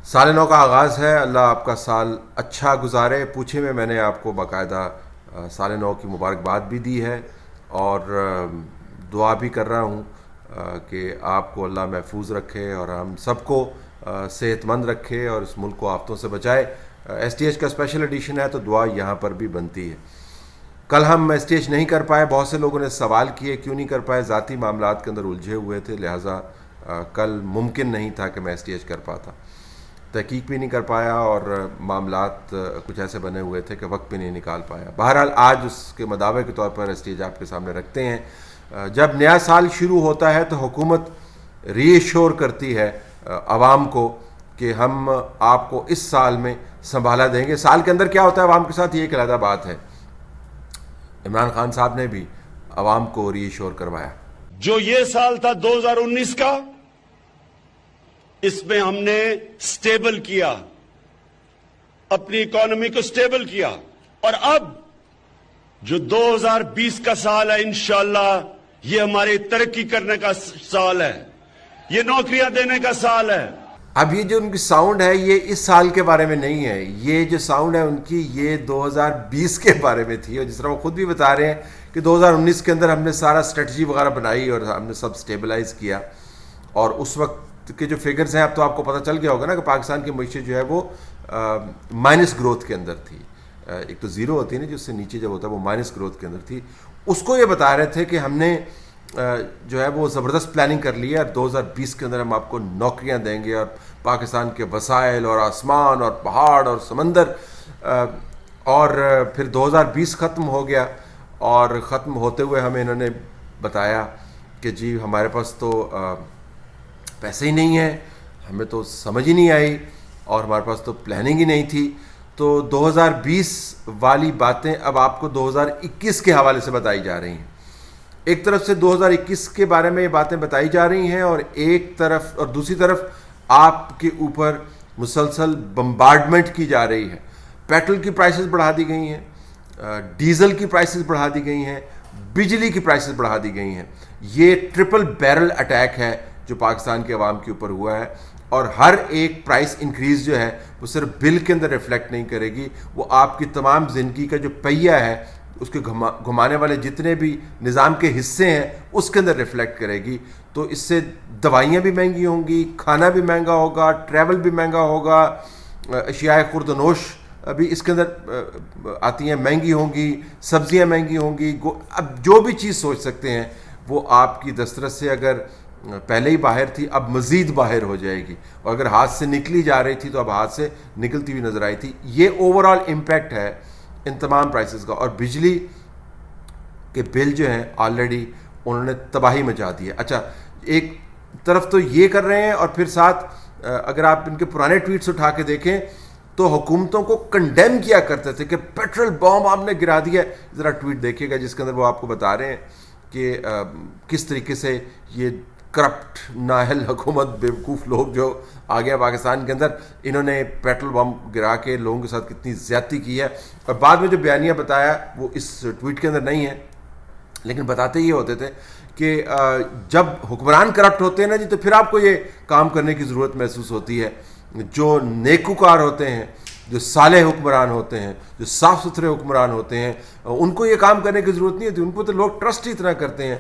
سال نو کا آغاز ہے، اللہ آپ کا سال اچھا گزارے۔ پوچھے میں نے آپ کو باقاعدہ سال نو کی مبارکباد بھی دی ہے اور دعا بھی کر رہا ہوں کہ آپ کو اللہ محفوظ رکھے اور ہم سب کو صحت مند رکھے اور اس ملک کو آفتوں سے بچائے۔ ایس ٹی ایچ کا اسپیشل ایڈیشن ہے تو دعا یہاں پر بھی بنتی ہے۔ کل ہم ایس ٹی ایچ نہیں کر پائے، بہت سے لوگوں نے سوال کیے کیوں نہیں کر پائے، ذاتی معاملات کے اندر الجھے ہوئے تھے، لہٰذا کل ممکن نہیں تھا کہ میں ایس ٹی ایچ کر پاتا۔ تحقیق بھی نہیں کر پایا اور معاملات کچھ ایسے بنے ہوئے تھے کہ وقت بھی نہیں نکال پایا۔ بہرحال آج اس کے مداوع کے طور پر ایس ٹی ایچ آپ کے سامنے رکھتے ہیں۔ جب نیا سال شروع ہوتا ہے تو حکومت ری ایشور کرتی ہے عوام کو کہ ہم آپ کو اس سال میں سنبھالا دیں گے۔ سال کے اندر کیا ہوتا ہے عوام کے ساتھ، یہ ایک علیحدہ بات ہے۔ عمران خان صاحب نے بھی عوام کو ری ایشور کروایا۔ جو یہ سال تھا 2019 کا، اس میں ہم نے سٹیبل کیا، اپنی اکانومی کو سٹیبل کیا، اور اب جو 2020 کا سال ہے انشاءاللہ یہ ہماری ترقی کرنے کا سال ہے، یہ نوکریاں دینے کا سال ہے۔ اب یہ جو ان کی ساؤنڈ ہے یہ اس سال کے بارے میں نہیں ہے، یہ جو ساؤنڈ ہے ان کی یہ 2020 کے بارے میں تھی، اور جس طرح وہ خود بھی بتا رہے ہیں کہ 2019 کے اندر ہم نے سارا اسٹریٹجی وغیرہ بنائی اور ہم نے سب سٹیبلائز کیا، اور اس وقت کے جو فگرز ہیں اب تو آپ کو پتہ چل گیا ہوگا نا کہ پاکستان کی معیشت جو ہے وہ مائنس گروتھ کے اندر تھی۔ ایک تو زیرو ہوتی ہے نا جو اس سے نیچے جب ہوتا ہے، وہ مائنس گروتھ کے اندر تھی۔ اس کو یہ بتا رہے تھے کہ ہم نے جو ہے وہ زبردست پلاننگ کر لی ہے، اور 2020 کے اندر ہم آپ کو نوکریاں دیں گے اور پاکستان کے وسائل اور آسمان اور پہاڑ اور سمندر۔ اور پھر 2020 ختم ہو گیا، اور ختم ہوتے ہوئے ہمیں انہوں نے بتایا کہ جی ہمارے پاس تو پیسے ہی نہیں ہیں، ہمیں تو سمجھ ہی نہیں آئی، اور ہمارے پاس تو پلاننگ ہی نہیں تھی۔ تو 2020 والی باتیں اب آپ کو 2021 کے حوالے سے بتائی جا رہی ہیں۔ ایک طرف سے 2021 کے بارے میں یہ باتیں بتائی جا رہی ہیں، اور دوسری طرف آپ کے اوپر مسلسل بمبارڈمنٹ کی جا رہی ہے۔ پیٹرول کی پرائسز بڑھا دی گئی ہیں، ڈیزل کی پرائسز بڑھا دی گئی ہیں، بجلی کی پرائسز بڑھا دی گئی ہیں۔ یہ ٹرپل بیرل اٹیک ہے جو پاکستان کے عوام کے اوپر ہوا ہے، اور ہر ایک پرائس انکریز جو ہے وہ صرف بل کے اندر ریفلیکٹ نہیں کرے گی، وہ آپ کی تمام زندگی کا جو پہیہ ہے، اس کے گھمانے والے جتنے بھی نظام کے حصے ہیں اس کے اندر ریفلیکٹ کرے گی۔ تو اس سے دوائیاں بھی مہنگی ہوں گی، کھانا بھی مہنگا ہوگا، ٹریول بھی مہنگا ہوگا، اشیاء خورد و نوش ابھی اس کے اندر آتی ہیں مہنگی ہوں گی، سبزیاں مہنگی ہوں گی۔ اب جو بھی چیز سوچ سکتے ہیں وہ آپ کی دسترس سے اگر پہلے ہی باہر تھی اب مزید باہر ہو جائے گی، اور اگر ہاتھ سے نکلی جا رہی تھی تو اب ہاتھ سے نکلتی ہوئی نظر آئی تھی۔ یہ اوور آل امپیکٹ ہے ان تمام پرائسز کا، اور بجلی کے بل جو ہیں آلریڈی انہوں نے تباہی مچا دی ہے۔ اچھا، ایک طرف تو یہ کر رہے ہیں، اور پھر ساتھ اگر آپ ان کے پرانے ٹویٹس اٹھا کے دیکھیں تو حکومتوں کو کنڈیم کیا کرتے تھے کہ پیٹرول بم آپ نے گرا دیا ہے۔ ذرا ٹویٹ دیکھیے گا جس کے اندر وہ آپ کو بتا رہے ہیں کہ کس طریقے سے یہ کرپٹ نااہل حکومت، بیوقوف لوگ جو آ گیا پاکستان کے اندر، انہوں نے پیٹرول بم گرا کے لوگوں کے ساتھ کتنی زیادتی کی ہے۔ اور بعد میں جو بیانیہ بتایا وہ اس ٹویٹ کے اندر نہیں ہے، لیکن بتاتے یہ ہوتے تھے کہ جب حکمران کرپٹ ہوتے ہیں نا جی تو پھر آپ کو یہ کام کرنے کی ضرورت محسوس ہوتی ہے۔ جو نیکوکار ہوتے ہیں، جو صالح حکمران ہوتے ہیں، جو صاف ستھرے حکمران ہوتے ہیں، ان کو یہ کام کرنے کی ضرورت نہیں ہوتی۔ ان کو تو لوگ ٹرسٹ ہی اتنا کرتے ہیں،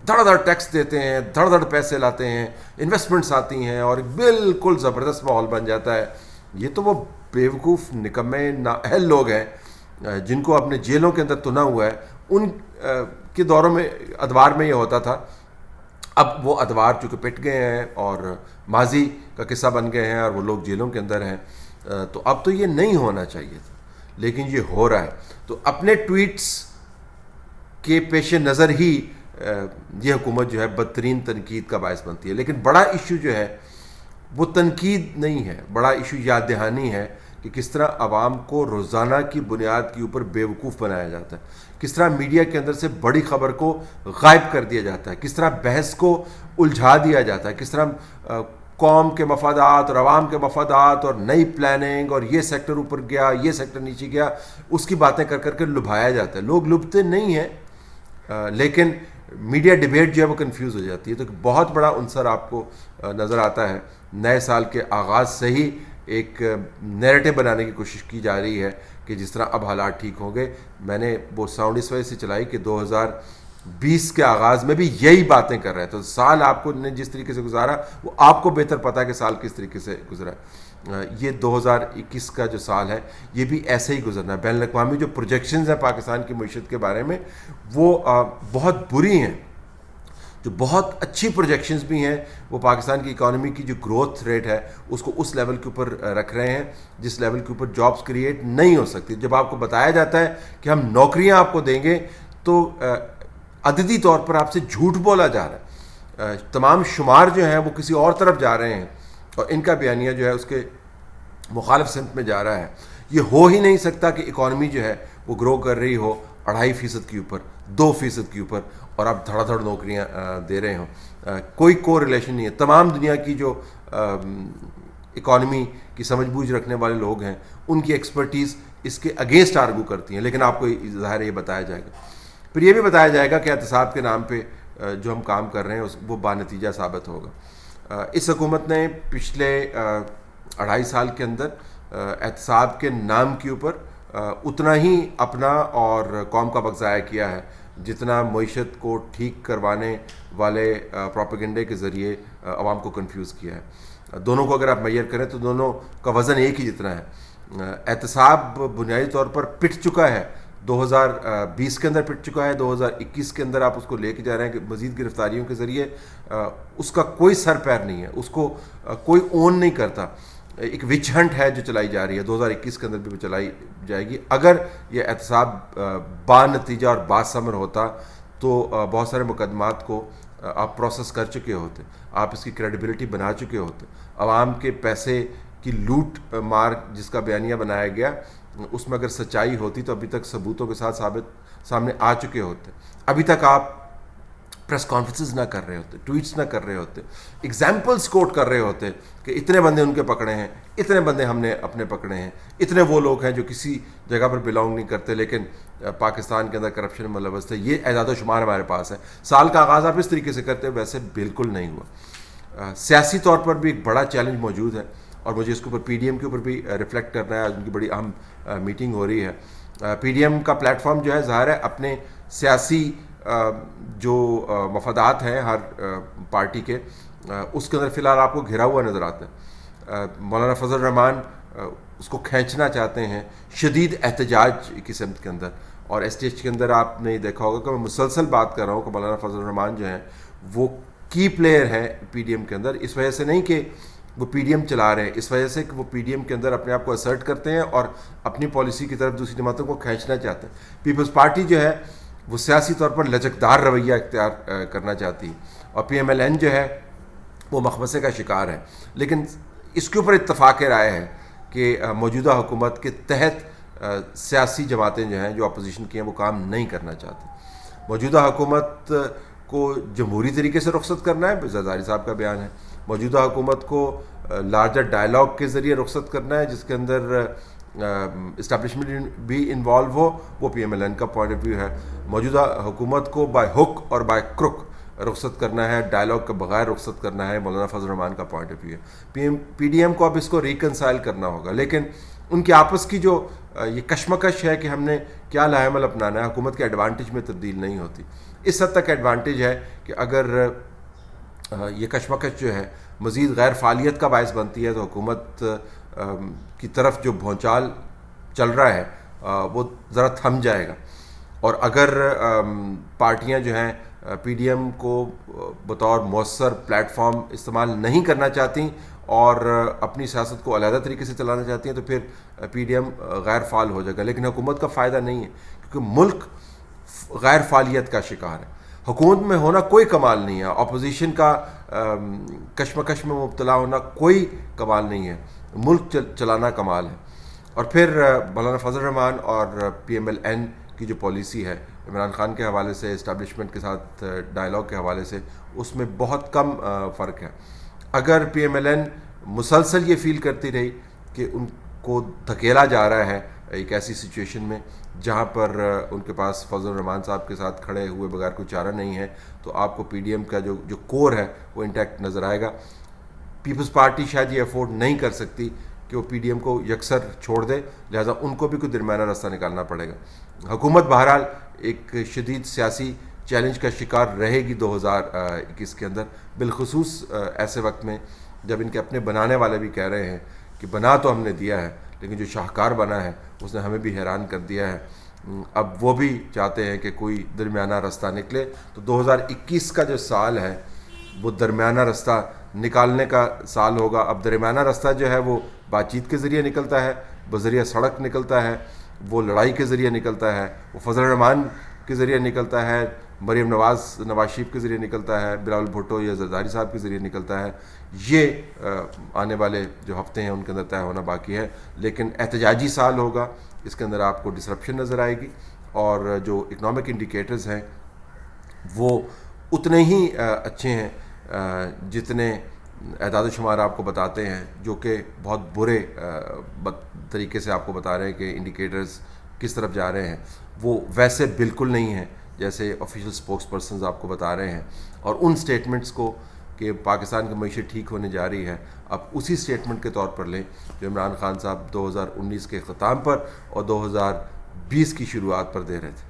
دھڑ دھڑ ٹیکس دیتے ہیں، دھڑ دھڑ پیسے لاتے ہیں، انویسٹمنٹس آتی ہیں، اور بالکل زبردست ماحول بن جاتا ہے۔ یہ تو وہ بیوقوف نکمے نااہل لوگ ہیں جن کو اپنے جیلوں کے اندر تنا ہوا ہے۔ ان کے دوروں میں ادوار میں یہ ہوتا تھا، اب وہ ادوار چونکہ پٹ گئے ہیں اور ماضی کا قصہ بن گئے ہیں، اور وہ لوگ جیلوں کے اندر ہیں، تو اب تو یہ نہیں ہونا چاہیے تھا، لیکن یہ ہو رہا ہے۔ تو اپنے ٹویٹس کے پیش نظر ہی یہ حکومت جو ہے بدترین تنقید کا باعث بنتی ہے۔ لیکن بڑا ایشو جو ہے وہ تنقید نہیں ہے، بڑا ایشو یاد دہانی ہے کہ کس طرح عوام کو روزانہ کی بنیاد کے اوپر بیوقوف بنایا جاتا ہے، کس طرح میڈیا کے اندر سے بڑی خبر کو غائب کر دیا جاتا ہے، کس طرح بحث کو الجھا دیا جاتا ہے، کس طرح قوم کے مفادات اور عوام کے مفادات اور نئی پلاننگ اور یہ سیکٹر اوپر گیا، یہ سیکٹر نیچے گیا، اس کی باتیں کر کر کے لبھایا جاتا ہے۔ لوگ لبھتے نہیں ہیں، لیکن میڈیا ڈیبیٹ جو ہے وہ کنفیوز ہو جاتی ہے۔ تو بہت بڑا عنصر آپ کو نظر آتا ہے نئے سال کے آغاز سے ہی ایک نیریٹو بنانے کی کوشش کی جا رہی ہے کہ جس طرح اب حالات ٹھیک ہوں گے. میں نے وہ ساؤنڈ اس وجہ سے چلائی کہ 2020 کے آغاز میں بھی یہی باتیں کر رہے ہیں, تو سال آپ کو نے جس طریقے سے گزارا وہ آپ کو بہتر پتہ ہے کہ سال کس طریقے سے گزرا. یہ 2021 کا جو سال ہے یہ بھی ایسے ہی گزرنا ہے. بین الاقوامی جو پروجیکشنز ہیں پاکستان کی معیشت کے بارے میں وہ بہت بری ہیں. جو بہت اچھی پروجیکشنز بھی ہیں وہ پاکستان کی اکانومی کی جو گروتھ ریٹ ہے اس کو اس لیول کے اوپر رکھ رہے ہیں جس لیول کے اوپر جابز کریٹ نہیں ہو سکتی. جب آپ کو بتایا جاتا ہے کہ ہم نوکریاں آپ کو دیں گے تو عددی طور پر آپ سے جھوٹ بولا جا رہا ہے. تمام شمار جو ہیں وہ کسی اور طرف جا رہے ہیں اور ان کا بیانیہ جو ہے اس کے مخالف سمت میں جا رہا ہے. یہ ہو ہی نہیں سکتا کہ اکانومی جو ہے وہ گرو کر رہی ہو 2.5% کے اوپر 2% کے اوپر اور آپ دھڑا دھڑ نوکریاں دے رہے ہوں. کوئی کو ریلیشن نہیں ہے. تمام دنیا کی جو اکانومی کی سمجھ بوجھ رکھنے والے لوگ ہیں ان کی ایکسپرٹیز اس کے اگینسٹ آرگو کرتی ہیں, لیکن آپ کو ظاہر ہے یہ بتایا جائے گا. پھر یہ بھی بتایا جائے گا کہ احتساب کے نام پہ جو ہم کام کر رہے ہیں وہ بانتیجہ ثابت ہوگا. اس حکومت نے پچھلے 2.5 سال کے اندر احتساب کے نام کے اوپر اتنا ہی اپنا اور قوم کا وقت ضائع کیا ہے جتنا معیشت کو ٹھیک کروانے والے پروپیگنڈے کے ذریعے عوام کو کنفیوز کیا ہے. دونوں کو اگر آپ میئر کریں تو دونوں کا وزن ایک ہی جتنا ہے. احتساب بنیادی طور پر پٹ چکا ہے, 2020 کے اندر پٹ چکا ہے, 2021 کے اندر آپ اس کو لے کے جا رہے ہیں کہ مزید گرفتاریوں کے ذریعے اس کا کوئی سر پیر نہیں ہے, اس کو کوئی اون نہیں کرتا. ایک وچ ہنٹ ہے جو چلائی جا رہی ہے, 2021 کے اندر بھی چلائی جائے گی. اگر یہ احتساب با نتیجہ اور با ثمر ہوتا تو بہت سارے مقدمات کو آپ پروسیس کر چکے ہوتے, آپ اس کی کریڈیبلٹی بنا چکے ہوتے. عوام کے پیسے کی لوٹ مار جس کا بیانیہ بنایا گیا اس میں اگر سچائی ہوتی تو ابھی تک ثبوتوں کے ساتھ سامنے آ چکے ہوتے. ابھی تک آپ پریس کانفرنسز نہ کر رہے ہوتے, ٹویٹس نہ کر رہے ہوتے, ایگزامپلس کوٹ کر رہے ہوتے کہ اتنے بندے ان کے پکڑے ہیں, اتنے بندے ہم نے اپنے پکڑے ہیں, اتنے وہ لوگ ہیں جو کسی جگہ پر بلانگ نہیں کرتے لیکن پاکستان کے اندر کرپشن میں ملوث تھے. یہ اعداد و شمار ہمارے پاس ہے. سال کا آغاز آپ اس طریقے سے کرتے ویسے بالکل نہیں ہوا. سیاسی طور پر بھی ایک بڑا چیلنج موجود ہے اور مجھے اس کے اوپر پی ڈی ایم کے اوپر بھی ریفلیکٹ کرنا ہے. ان کی بڑی اہم میٹنگ ہو رہی ہے. پی ڈی ایم کا پلیٹ فارم جو ہے ظاہر ہے اپنے سیاسی جو مفادات ہیں ہر پارٹی کے اس کے اندر فی الحال آپ کو گھرا ہوا نظر آتا ہے. مولانا فضل الرحمان اس کو کھینچنا چاہتے ہیں شدید احتجاج کی سمت کے اندر, اور اسٹیج کے اندر آپ نے دیکھا ہوگا کہ میں مسلسل بات کر رہا ہوں کہ مولانا فضل الرحمان جو ہیں وہ کی پلیئر ہیں پی ڈی ایم کے اندر. اس وجہ سے نہیں کہ وہ پی ڈی ایم چلا رہے ہیں, اس وجہ سے کہ وہ پی ڈی ایم کے اندر اپنے آپ کو اسرٹ کرتے ہیں اور اپنی پالیسی کی طرف دوسری جماعتوں کو کھینچنا چاہتے ہیں. پیپلز پارٹی جو ہے وہ سیاسی طور پر لچکدار رویہ اختیار کرنا چاہتی ہے اور پی ایم ایل این جو ہے وہ مخمصے کا شکار ہے. لیکن اس کے اوپر اتفاق رائے ہے کہ موجودہ حکومت کے تحت سیاسی جماعتیں جو ہیں جو اپوزیشن کی ہیں وہ کام نہیں کرنا چاہتی. موجودہ حکومت کو جمہوری طریقے سے رخصت کرنا ہے, زرداری صاحب کا بیان ہے. موجودہ حکومت کو لارجر ڈائلاگ کے ذریعے رخصت کرنا ہے جس کے اندر اسٹیبلشمنٹ بھی انوالو ہو, وہ پی ایم ایل این کا پوائنٹ آف ویو ہے. موجودہ حکومت کو بائی ہک اور بائی کرک رخصت کرنا ہے, ڈائلاگ کے بغیر رخصت کرنا ہے, مولانا فضل الرحمان کا پوائنٹ آف ویو ہے. پی ڈی ایم کو اب اس کو ریکنسائل کرنا ہوگا, لیکن ان کے آپس کی جو یہ کشمکش ہے کہ ہم نے کیا لاہ عمل اپنانا ہے حکومت کے ایڈوانٹیج میں تبدیل نہیں ہوتی. اس حد تک ایڈوانٹیج ہے کہ اگر یہ کشمکش جو ہے مزید غیر فعالیت کا باعث بنتی ہے تو حکومت کی طرف جو بھونچال چل رہا ہے وہ ذرا تھم جائے گا. اور اگر پارٹیاں جو ہیں پی ڈی ایم کو بطور مؤثر پلیٹ فارم استعمال نہیں کرنا چاہتی اور اپنی سیاست کو علیحدہ طریقے سے چلانا چاہتی ہیں تو پھر پی ڈی ایم غیر فعال ہو جائے گا. لیکن حکومت کا فائدہ نہیں ہے کیونکہ ملک غیر فعالیت کا شکار ہے. حکومت میں ہونا کوئی کمال نہیں ہے, اپوزیشن کا کشمکش میں مبتلا ہونا کوئی کمال نہیں ہے, ملک چلانا کمال ہے. اور پھر مولانا فضل الرحمان اور پی ایم ایل این کی جو پالیسی ہے عمران خان کے حوالے سے, اسٹیبلشمنٹ کے ساتھ ڈائلاگ کے حوالے سے, اس میں بہت کم فرق ہے. اگر پی ایم ایل این مسلسل یہ فیل کرتی رہی کہ ان کو دھکیلا جا رہا ہے ایک ایسی سچویشن میں جہاں پر ان کے پاس فضل الرحمان صاحب کے ساتھ کھڑے ہوئے بغیر کوئی چارہ نہیں ہے, تو آپ کو پی ڈی ایم کا جو کور ہے وہ انٹیکٹ نظر آئے گا. پیپلز پارٹی شاید یہ افورڈ نہیں کر سکتی کہ وہ پی ڈی ایم کو یکسر چھوڑ دے، لہٰذا ان کو بھی کوئی درمیانہ راستہ نکالنا پڑے گا۔ حکومت بہرحال ایک شدید سیاسی چیلنج کا شکار رہے گی 2021 کے اندر، بالخصوص ایسے وقت میں جب ان کے اپنے بنانے والے بھی کہہ رہے ہیں کہ بنا تو ہم نے دیا ہے لیکن جو شاہکار بنا ہے اس نے ہمیں بھی حیران کر دیا ہے۔ اب وہ بھی چاہتے ہیں کہ کوئی درمیانہ راستہ نکلے، تو 2021 کا جو سال ہے وہ درمیانہ راستہ نکالنے کا سال ہوگا۔ اب درمیانہ راستہ جو ہے وہ بات چیت کے ذریعے نکلتا ہے، بذریعہ سڑک نکلتا ہے، وہ لڑائی کے ذریعے نکلتا ہے، وہ فضل الرحمان کے ذریعے نکلتا ہے، مریم نواز شریف کے ذریعے نکلتا ہے، بلاول بھٹو یا زرداری صاحب کے ذریعے نکلتا ہے۔ یہ آنے والے جو ہفتے ہیں ان کے اندر طے ہونا باقی ہے، لیکن احتجاجی سال ہوگا، اس کے اندر آپ کو ڈسرپشن نظر آئے گی، اور جو اکنامک انڈیکیٹرز ہیں وہ اتنے ہی اچھے ہیں جتنے اعداد و شمار آپ کو بتاتے ہیں، جو کہ بہت برے طریقے سے آپ کو بتا رہے ہیں کہ انڈیکیٹرز کس طرف جا رہے ہیں، وہ ویسے بالکل نہیں ہیں جیسے آفیشیل سپوکس پرسنز آپ کو بتا رہے ہیں۔ اور ان سٹیٹمنٹس کو کہ پاکستان کی معیشت ٹھیک ہونے جا رہی ہے، اب اسی سٹیٹمنٹ کے طور پر لیں جو عمران خان صاحب 2019 کے اختتام پر اور 2020 کی شروعات پر دے رہے تھے۔